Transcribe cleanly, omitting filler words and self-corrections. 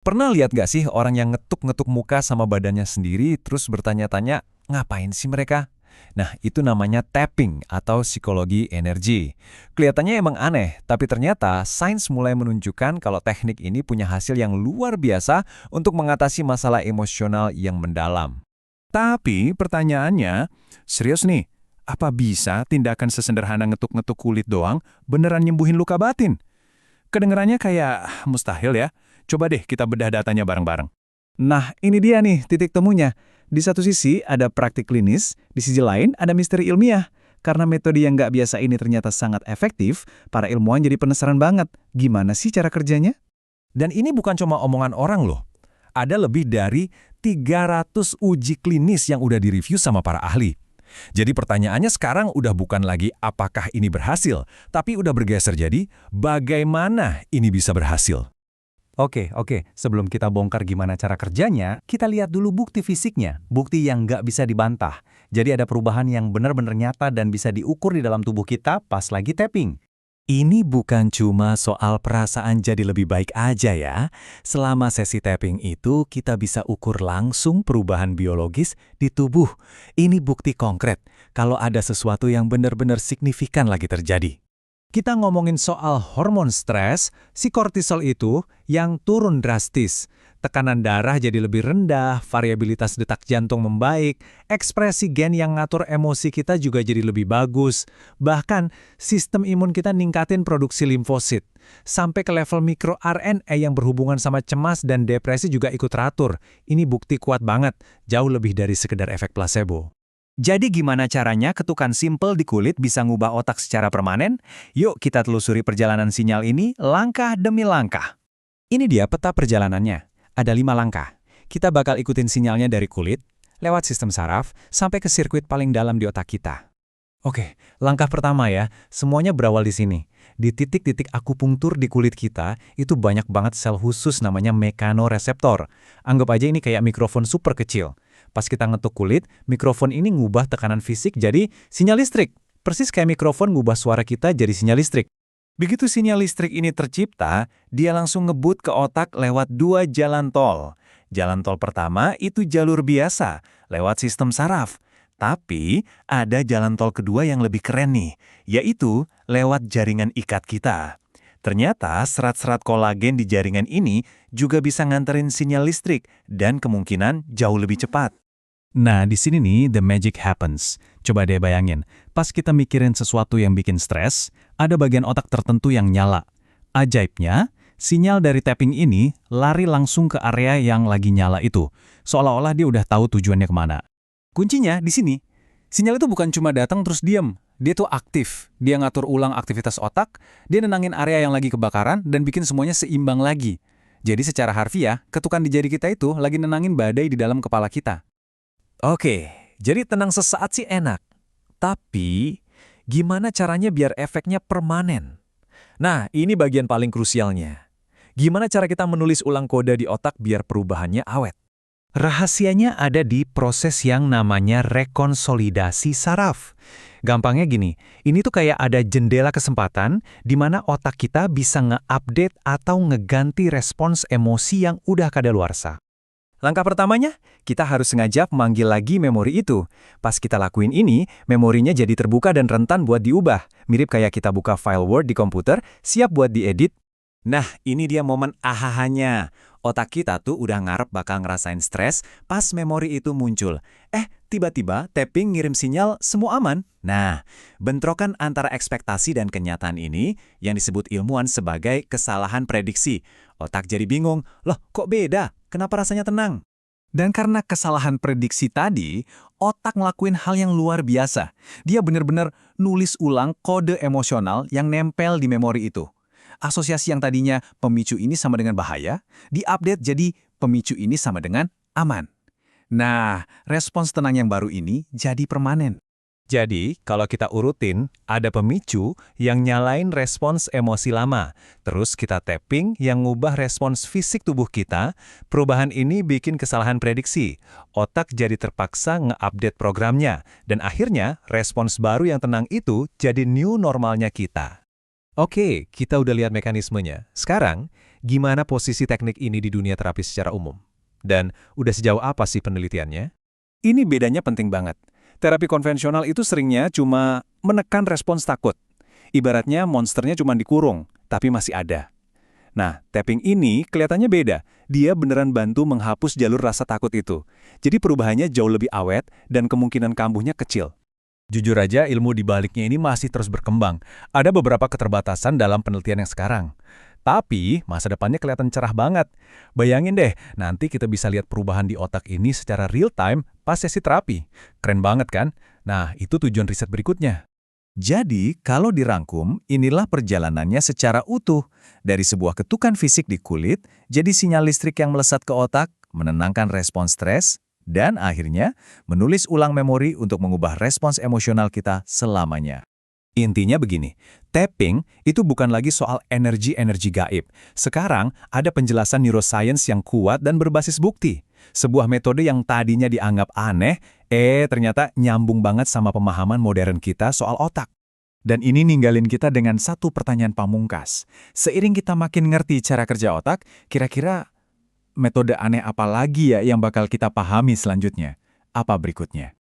Pernah lihat gak sih orang yang ngetuk-ngetuk muka sama badannya sendiri terus bertanya-tanya, ngapain sih mereka? Nah, itu namanya tapping atau psikologi energi. Kelihatannya emang aneh, tapi ternyata sains mulai menunjukkan kalau teknik ini punya hasil yang luar biasa untuk mengatasi masalah emosional yang mendalam. Tapi pertanyaannya, serius nih, apa bisa tindakan sesederhana ngetuk-ngetuk kulit doang beneran nyembuhin luka batin? Kedengerannya kayak mustahil ya. Coba deh kita bedah datanya bareng-bareng. Nah, ini dia nih titik temunya. Di satu sisi ada praktik klinis, di sisi lain ada misteri ilmiah. Karena metode yang nggak biasa ini ternyata sangat efektif, para ilmuwan jadi penasaran banget. Gimana sih cara kerjanya? Dan ini bukan cuma omongan orang loh. Ada lebih dari 300 uji klinis yang udah direview sama para ahli. Jadi pertanyaannya sekarang udah bukan lagi apakah ini berhasil, tapi udah bergeser jadi bagaimana ini bisa berhasil. Oke. Sebelum kita bongkar gimana cara kerjanya, kita lihat dulu bukti fisiknya, bukti yang nggak bisa dibantah. Jadi ada perubahan yang benar-benar nyata dan bisa diukur di dalam tubuh kita pas lagi tapping. Ini bukan cuma soal perasaan jadi lebih baik aja ya. Selama sesi tapping itu kita bisa ukur langsung perubahan biologis di tubuh. Ini bukti konkret kalau ada sesuatu yang benar-benar signifikan lagi terjadi. Kita ngomongin soal hormon stres, si kortisol itu yang turun drastis. Tekanan darah jadi lebih rendah, variabilitas detak jantung membaik, ekspresi gen yang ngatur emosi kita juga jadi lebih bagus. Bahkan, sistem imun kita ningkatin produksi limfosit. Sampai ke level mikro RNA yang berhubungan sama cemas dan depresi juga ikut teratur. Ini bukti kuat banget, jauh lebih dari sekedar efek placebo. Jadi gimana caranya ketukan simpel di kulit bisa ngubah otak secara permanen? Yuk kita telusuri perjalanan sinyal ini langkah demi langkah. Ini dia peta perjalanannya. Ada 5 langkah. Kita bakal ikutin sinyalnya dari kulit, lewat sistem saraf, sampai ke sirkuit paling dalam di otak kita. Oke, langkah pertama ya, semuanya berawal di sini. Di titik-titik akupunktur di kulit kita, itu banyak banget sel khusus namanya mekanoreseptor. Anggap aja ini kayak mikrofon super kecil. Pas kita ngetuk kulit, mikrofon ini ngubah tekanan fisik jadi sinyal listrik. Persis kayak mikrofon ngubah suara kita jadi sinyal listrik. Begitu sinyal listrik ini tercipta, dia langsung ngebut ke otak lewat 2 jalan tol. Jalan tol pertama itu jalur biasa, lewat sistem saraf. Tapi ada jalan tol kedua yang lebih keren nih, yaitu lewat jaringan ikat kita. Ternyata serat-serat kolagen di jaringan ini juga bisa nganterin sinyal listrik dan kemungkinan jauh lebih cepat. Nah, di sini nih the magic happens. Coba deh bayangin, pas kita mikirin sesuatu yang bikin stres, ada bagian otak tertentu yang nyala. Ajaibnya, sinyal dari tapping ini lari langsung ke area yang lagi nyala itu, seolah-olah dia udah tahu tujuannya kemana. Kuncinya di sini, sinyal itu bukan cuma datang terus diam, dia tuh aktif. Dia ngatur ulang aktivitas otak, dia nenangin area yang lagi kebakaran dan bikin semuanya seimbang lagi. Jadi secara harfiah, ketukan di jari kita itu lagi nenangin badai di dalam kepala kita. Oke, jadi tenang sesaat sih enak. Tapi, gimana caranya biar efeknya permanen? Nah, ini bagian paling krusialnya. Gimana cara kita menulis ulang kode di otak biar perubahannya awet? Rahasianya ada di proses yang namanya rekonsolidasi saraf. Gampangnya gini, ini tuh kayak ada jendela kesempatan di mana otak kita bisa nge-update atau ngeganti respons emosi yang udah kadaluarsa. Langkah pertamanya, kita harus sengaja memanggil lagi memori itu. Pas kita lakuin ini, memorinya jadi terbuka dan rentan buat diubah. Mirip kayak kita buka file Word di komputer, siap buat diedit. Nah, ini dia momen ahahanya. Otak kita tuh udah ngarep bakal ngerasain stres pas memori itu muncul. Tiba-tiba tapping ngirim sinyal semua aman. Nah, bentrokan antara ekspektasi dan kenyataan ini yang disebut ilmuwan sebagai kesalahan prediksi. Otak jadi bingung, loh kok beda? Kenapa rasanya tenang? Dan karena kesalahan prediksi tadi, otak ngelakuin hal yang luar biasa. Dia benar-benar nulis ulang kode emosional yang nempel di memori itu. Asosiasi yang tadinya pemicu ini sama dengan bahaya, diupdate jadi pemicu ini sama dengan aman. Nah, respons tenang yang baru ini jadi permanen. Jadi, kalau kita urutin, ada pemicu yang nyalain respons emosi lama. Terus kita tapping yang ngubah respons fisik tubuh kita. Perubahan ini bikin kesalahan prediksi. Otak jadi terpaksa nge-update programnya. Dan akhirnya, respons baru yang tenang itu jadi new normalnya kita. Oke, kita udah lihat mekanismenya. Sekarang, gimana posisi teknik ini di dunia terapi secara umum? Dan udah sejauh apa sih penelitiannya? Ini bedanya penting banget. Terapi konvensional itu seringnya cuma menekan respons takut. Ibaratnya monsternya cuma dikurung, tapi masih ada. Nah, tapping ini kelihatannya beda. Dia beneran bantu menghapus jalur rasa takut itu. Jadi perubahannya jauh lebih awet dan kemungkinan kambuhnya kecil. Jujur aja ilmu di baliknya ini masih terus berkembang. Ada beberapa keterbatasan dalam penelitian yang sekarang. Tapi masa depannya kelihatan cerah banget. Bayangin deh, nanti kita bisa lihat perubahan di otak ini secara real time pas sesi terapi. Keren banget kan? Nah, itu tujuan riset berikutnya. Jadi, kalau dirangkum, inilah perjalanannya secara utuh. Dari sebuah ketukan fisik di kulit, jadi sinyal listrik yang melesat ke otak, menenangkan respons stres, dan akhirnya menulis ulang memori untuk mengubah respons emosional kita selamanya. Intinya begini, tapping itu bukan lagi soal energi-energi gaib. Sekarang ada penjelasan neuroscience yang kuat dan berbasis bukti. Sebuah metode yang tadinya dianggap aneh, ternyata nyambung banget sama pemahaman modern kita soal otak. Dan ini ninggalin kita dengan satu pertanyaan pamungkas. Seiring kita makin ngerti cara kerja otak, kira-kira metode aneh apa lagi ya yang bakal kita pahami selanjutnya? Apa berikutnya?